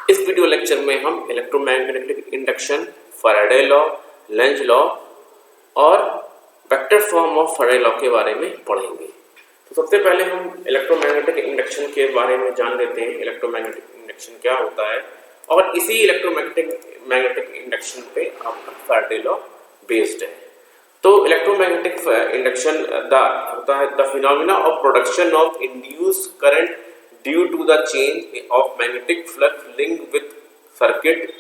इस video lecture में हम electromagnetic induction, Faraday law, Lenz law और vector form of Faraday law के बारे में पढ़ेंगे। तो सबसे पहले हम इलेक्ट्रोमैग्नेटिक इंडक्शन के बारे में जान लेते हैं। इलेक्ट्रोमैग्नेटिक इंडक्शन क्या होता है और इसी इलेक्ट्रोमैग्नेटिक इंडक्शन पे आपका फैराडे लॉ बेस्ड है। तो इलेक्ट्रोमैग्नेटिक इंडक्शन होता है the phenomena of production of induced current due to the change of magnetic flux linked with circuit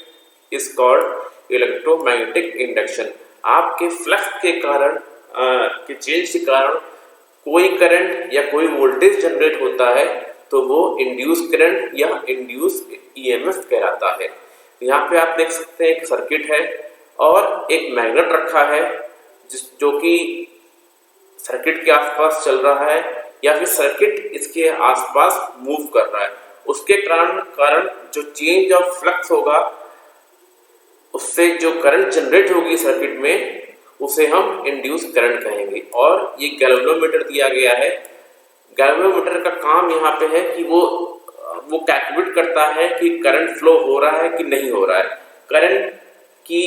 is called electromagnetic induction. आपके फ्लक्स के कारण के चेंज के कारण कोई करंट या कोई वोल्टेज जनरेट होता है तो वो इंड्यूस करंट या इंड्यूस ईएमएफ कहलाता है। यहाँ पे आप देख सकते हैं एक सर्किट है और एक मैग्नेट रखा है जो कि सर्किट के आसपास चल रहा है या फिर सर्किट इसके आसपास मूव कर रहा है। उसके कारण जो चेंज ऑफ फ्लक्स होगा उससे जो करंट जनरेट होगी सर्किट में उसे हम इंड्यूस करंट कहेंगे। और ये गैल्वेनोमीटर दिया गया है। गैल्वेनोमीटर का काम यहाँ पे है कि वो कैलकुलेट करता है कि करंट फ्लो हो रहा है कि नहीं हो रहा है, करंट की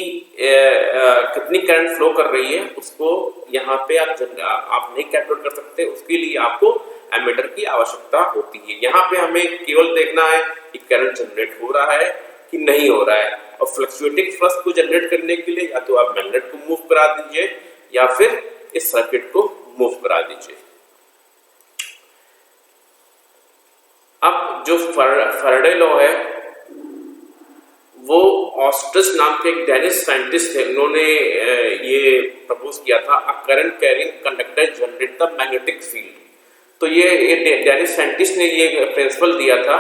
कितनी करंट फ्लो कर रही है उसको यहाँ पे आप नहीं कैलकुलेट कर सकते। उसके लिए आपको एमीटर की आवश्यकता होती है। यहाँ पे हमें केवल देखना है कि करंट जनरेट हो रहा है कि नहीं हो रहा है। और फ्लक्चुएटिंग फ्लक्स को जनरेट करने के लिए या तो आप मैग्नेट को मूव करा दीजिए या फिर इस सर्किट को मूव करा दीजिए। अब जो फैराडे लॉ है वो ऑस्ट्रिच नाम के एक डेनिश साइंटिस्ट थे, उन्होंने ये प्रपोज किया था a current carrying conductor generate the magnetic field. तो ये डेनिश साइंटिस्ट ने ये प्रिंसिपल दिया था।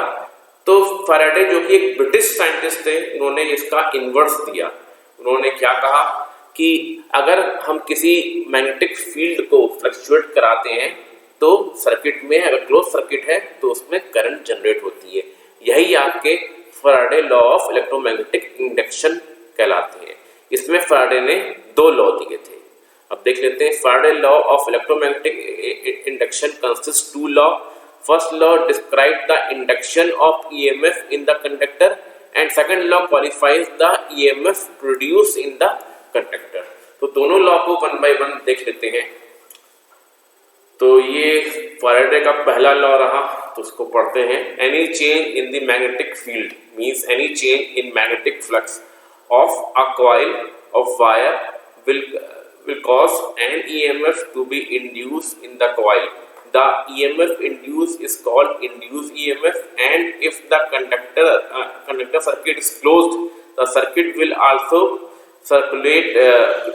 तो फैराडे जो कि एक ब्रिटिश साइंटिस्ट थे उन्होंने इसका इन्वर्स दिया। उन्होंने क्या कहा कि अगर हम किसी मैग्नेटिक फील्ड को फ्लक्चुएट कराते हैं तो सर्किट में अगर क्लोज सर्किट है तो उसमें करंट जनरेट होती है। यही आपके Faraday law of electromagnetic induction कहलाते हैं। इसमें फैराडे ने दो लॉ दिए थे। अब देख लेते हैं। Faraday law of electromagnetic induction consist to law. First law describes the induction of EMF in the conductor and second law qualifies the EMF produced in the conductor। तो दोनों लॉ को वन बाय वन देख लेते हैं। तो ये Faraday का पहला लॉ रहा तो उसको पढ़ते हैं। Any change in the magnetic field means any change in magnetic flux of a coil of wire will cause an EMF to be induced in the coil. The EMF induced is called induced EMF, and if the conductor circuit is closed, the circuit will also circulate.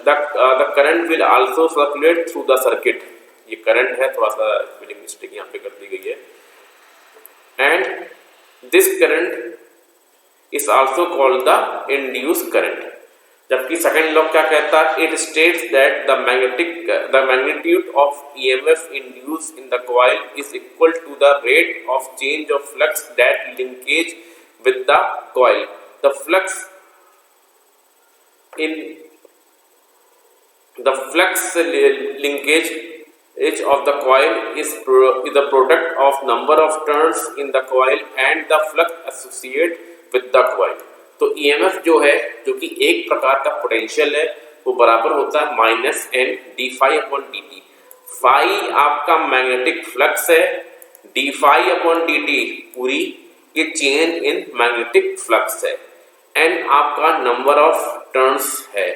The current will also circulate through the circuit. ये current है, थोड़ा सा spelling mistake यहाँ पे कर दी गई है। And this current is also called the induced current। जबकि सेकंड लॉ क्या कहता है? It states that the magnitude of EMF induced in the coil is equal to the rate of change of flux that linkage with the coil. The flux linkage of the coil is the product of number of turns in the coil and the flux associated with the coil। तो EMF जो है, जो कि एक प्रकार का potential है, वो बराबर होता है minus N D phi upon D T. Phi आपका मैग्नेटिक फ्लक्स है, D phi upon D T पूरी ये चेंज इन मैग्नेटिक फ्लक्स है, एन आपका नंबर ऑफ टर्न्स है।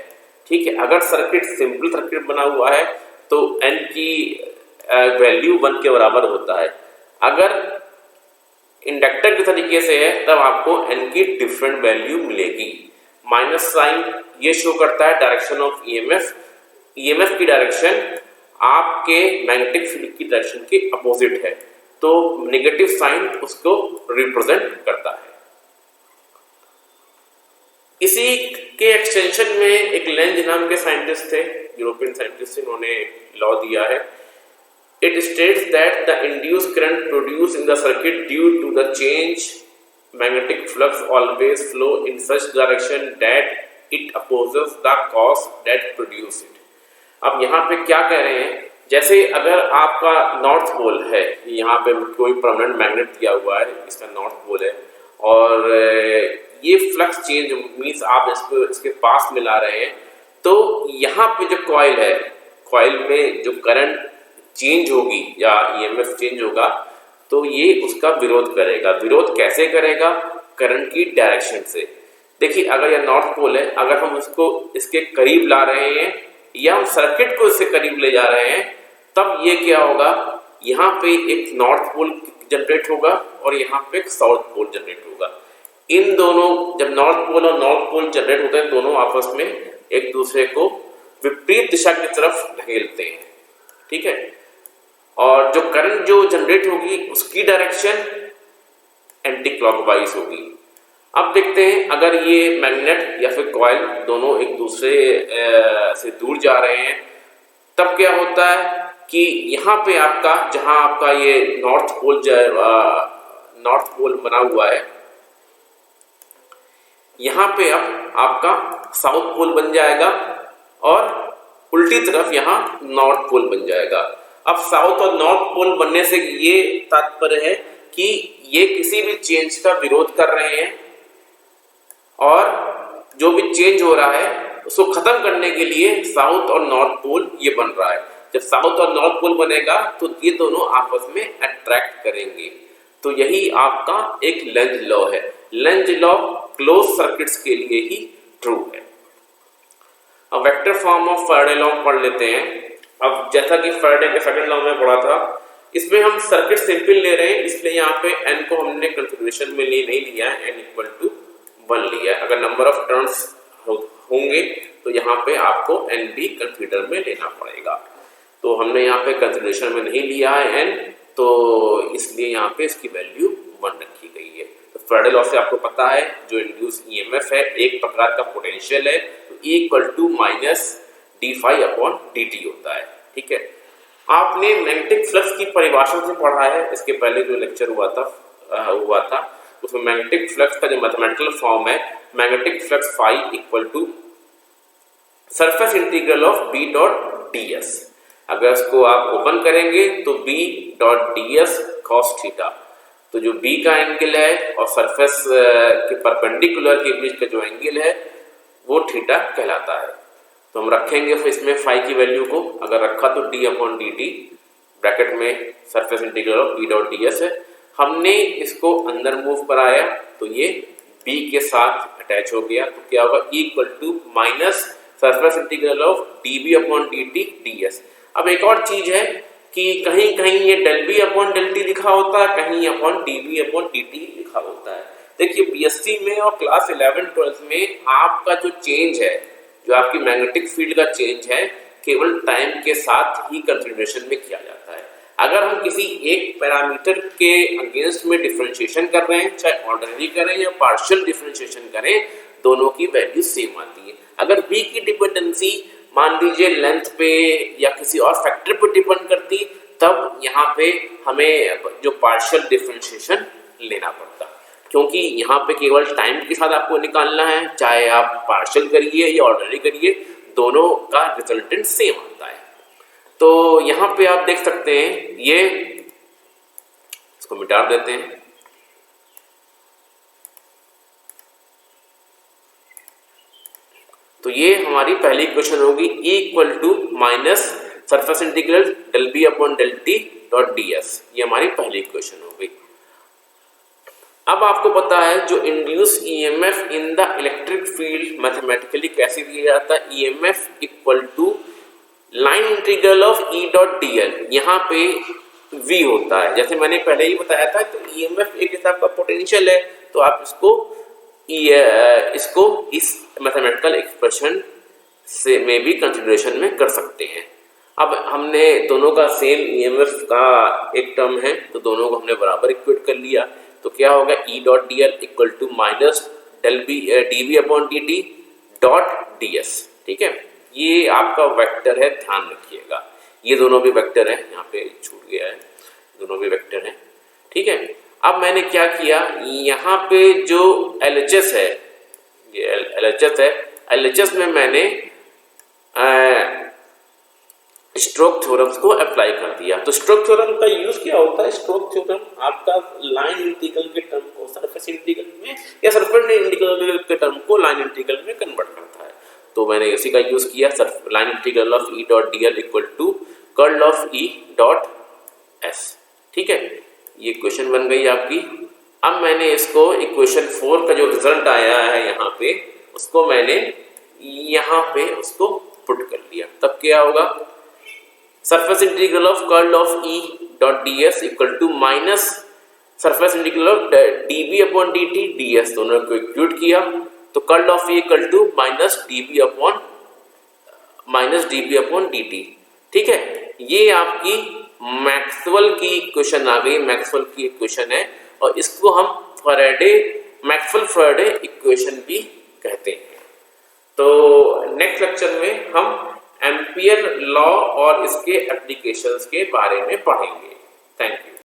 ठीक है। अगर सर्किट सिंपल सर्किट बना हुआ है तो एन की वैल्यू 1 के बराबर होता है। अगर इंडक्टर के तरीके से है तब आपको एन की डिफरेंट वैल्यू मिलेगी। माइनस साइन ये शो करता है डायरेक्शन ऑफ ईएमएफ। ईएमएफ की डायरेक्शन आपके मैग्नेटिक फील्ड की डायरेक्शन के अपोजिट है, तो नेगेटिव साइन उसको रिप्रेजेंट करता है। इसी के एक्सटेंशन में एक लेंज नाम के साइंटिस्ट थे, यूरोपियन साइंटिस्ट, इन्होंने लॉ दिया है। It states that the induced current produced in the circuit due to the change magnetic flux always flow in such direction that it opposes the cause that produce it। अब यहाँ पे क्या कह रहे हैं? जैसे अगर आपका नॉर्थ पोल है, यहाँ पे कोई परमानेंट मैग्नेट दिया हुआ है, इसका नॉर्थ पोल है, और ये फ्लक्स चेंज मीन्स आप इसको इसके पास में ला रहे हैं, तो यहाँ पे जो कॉइल है, कॉइल में जो करंट चेंज होगी या ईएमएफ चेंज होगा, तो ये उसका विरोध करेगा। विरोध कैसे करेगा? करंट की डायरेक्शन से। देखिए, अगर यह नॉर्थ पोल है, अगर हम उसको इसके करीब ला रहे हैं या हम सर्किट को इससे करीब ले जा रहे हैं, तब ये क्या होगा, यहाँ पे एक नॉर्थ पोल जनरेट होगा और यहाँ पे एक साउथ पोल जनरेट होगा। इन दोनों, जब नॉर्थ पोल और नॉर्थ पोल जनरेट होते हैं, दोनों आपस में एक दूसरे को विपरीत दिशा की तरफ धकेलते हैं, ठीक है। और जो करंट जो जनरेट होगी उसकी डायरेक्शन एंटी क्लॉकवाइज होगी। अब देखते हैं, अगर ये मैग्नेट या फिर कॉइल दोनों एक दूसरे से दूर जा रहे हैं, तब क्या होता है कि यहाँ पे आपका, जहां आपका ये नॉर्थ पोल बना हुआ है, यहाँ पे अब आपका साउथ पोल बन जाएगा और उल्टी तरफ यहाँ नॉर्थ पोल बन जाएगा। अब साउथ और नॉर्थ पोल बनने से ये तात्पर्य है कि ये किसी भी चेंज का विरोध कर रहे हैं और जो भी चेंज हो रहा है उसको खत्म करने के लिए साउथ और नॉर्थ पोल ये बन रहा है। जब साउथ और नॉर्थ पोल बनेगा तो ये दोनों आपस में अट्रैक्ट करेंगे। तो यही आपका एक लेंज लॉ है। लेंज लॉ क्लोज सर्किट्स के लिए ही ट्रू है। अब vector form of Faraday law पढ़ लेते हैं। अब जैसा कि फैराडे के सेकंड लॉ में पढ़ा था, इसमें हम सर्किट सिंपल ले रहे हैं, इसलिए यहाँ पे n को हमने कंफिगरेशन में नहीं लिया है, n = 1 लिया है। अगर नंबर ऑफ टर्न्स होंगे तो यहाँ पे आपको n भी कंसीडर में लेना पड़ेगा। तो हमने यहाँ पे कंसीडरेशन में नहीं लिया है n, तो इसलिए यहाँ पे इसकी वैल्यू 1 रखी गई है। तो फैराडे लॉ से आपको पता है, जो इंड्यूस ईएमएफ है एक प्रकार का पोटेंशियल है, तो E = -dφ/dt होता है, ठीक है। आपने मैग्नेटिक फ्लक्स की परिभाषा से पढ़ा है, इसके पहले जो लेक्चर हुआ था उसमें मैग्नेटिक फ्लक्स का जो मैथमेटिकल फॉर्म है, magnetic flux ∅ surface integral of B.ds। अगर इसको आप ओपन करेंगे तो B.ds cos थीटा, तो जो B का एंगल है और सरफेस के परपेंडिकुलर के बीच का जो एंगल है वो थीटा कहलाता है। तो हम रखेंगे फिर इसमें फाई की वैल्यू को, अगर रखा तो d/dt ब्रैकेट में सरफेस इंटीग्रल ऑफ B.ds है। हमने इसको अंदर मूव कराया तो ये B के साथ अटैच हो गया, तो क्या होगा, E = surface integral of dB/dt ds। अब एक और चीज है कि कहीं कहीं ये ∂B/dt लिखा होता है, कहीं dB/dt लिखा होता है। देखिए, बीएससी में और क्लास 11-12 में आपका जो चेंज है, जो आपकी मैग्नेटिक फील्ड का चेंज है, केवल टाइम के साथ ही कंसिडरेशन में किया जाता है। अगर हम किसी एक पैरामीटर के अगेंस्ट में डिफरेंशिएशन कर रहे हैं, चाहे ऑर्डिनरी करें या पार्शियल डिफरेंशिएशन करें, दोनों की वैल्यू सेम आती है। अगर v की डिपेंडेंसी मान लीजिए लेंथ पे या किसी और फैक्टर पे डिपेंड करती, तब यहाँ पे हमें जो पार्शियल डिफरेंशिएशन लेना पड़ता, क्योंकि यहाँ पे केवल टाइम के साथ आपको निकालना है, चाहे आप पार्शियल करिए या ऑर्डिनरी करिए, दोनों का रिजल्टेंट सेम आता है। तो यहाँ पे आप देख सकते हैं, ये इसको मिटा देते हैं, तो ये हमारी पहली इक्वेशन होगी, E = सरफेस इंटीग्रल ∂B/dt.ds। ये हमारी पहली इक्वेशन हो गई। अब आपको पता है जो induce EMF in the electric field mathematically कैसे दिया जाता है, EMF = line integral of E.dl। यहाँ पे V होता है, जैसे मैंने पहले ही बताया था। तो EMF एक हिसाब का पोटेंशियल है, तो आप इसको इस मैथमेटिकल एक्सप्रेशन से में भी कंसीडरेशन में कर सकते हैं। अब हमने दोनों का सेम EMF का एक टर्म है, तो दोनों को हमने बराबर इक्वेट कर लिया। तो क्या होगा, E.dl = -dB/dt.ds, ठीक है। ये आपका वेक्टर है, ध्यान रखिएगा, ये दोनों भी वेक्टर हैं, यहाँ पे छूट गया है, दोनों भी वेक्टर हैं, ठीक है। अब मैंने क्या किया, यहाँ पे जो LHS है, ये LHS है, LHS में मैंने स्टोक्स थ्योरम्स को अप्लाई कर दिया। तो स्टोक्स थ्योरम का यूज क्या होता है? स्टोक्स थ्योरम आपका लाइन इंटीग्रल के टर्म को सरफेस इंटीग्रल में या सरफेस इंटीग्रल के टर्म को लाइन इंटीग्रल में कन्वर्ट करता है। तो मैंने इसी का यूज किया, line integral of E dot D L equal to curl of E dot S. ठीक है, ये इक्वेशन बन गई आपकी। अब मैंने इसको इक्वेशन 4 का जो रिजल्ट आया है यहाँ पे, उसको मैंने यहाँ पे उसको पुट कर लिया। तब क्या होगा? Surface integral of curl of E dot D S equal to minus surface integral of D B upon D T D S, दोनों को इक्वेट किया तो curl of E equal to minus D B upon D T. ठीक है, ये आपकी Maxwell की equation आ गई, मैक्सवेल की इक्वेशन है और इसको हम मैक्सवेल फैराडे इक्वेशन भी कहते हैं। तो नेक्स्ट लेक्चर में हम एम्पियर लॉ और इसके एप्लीकेशंस के बारे में पढ़ेंगे। Thank you.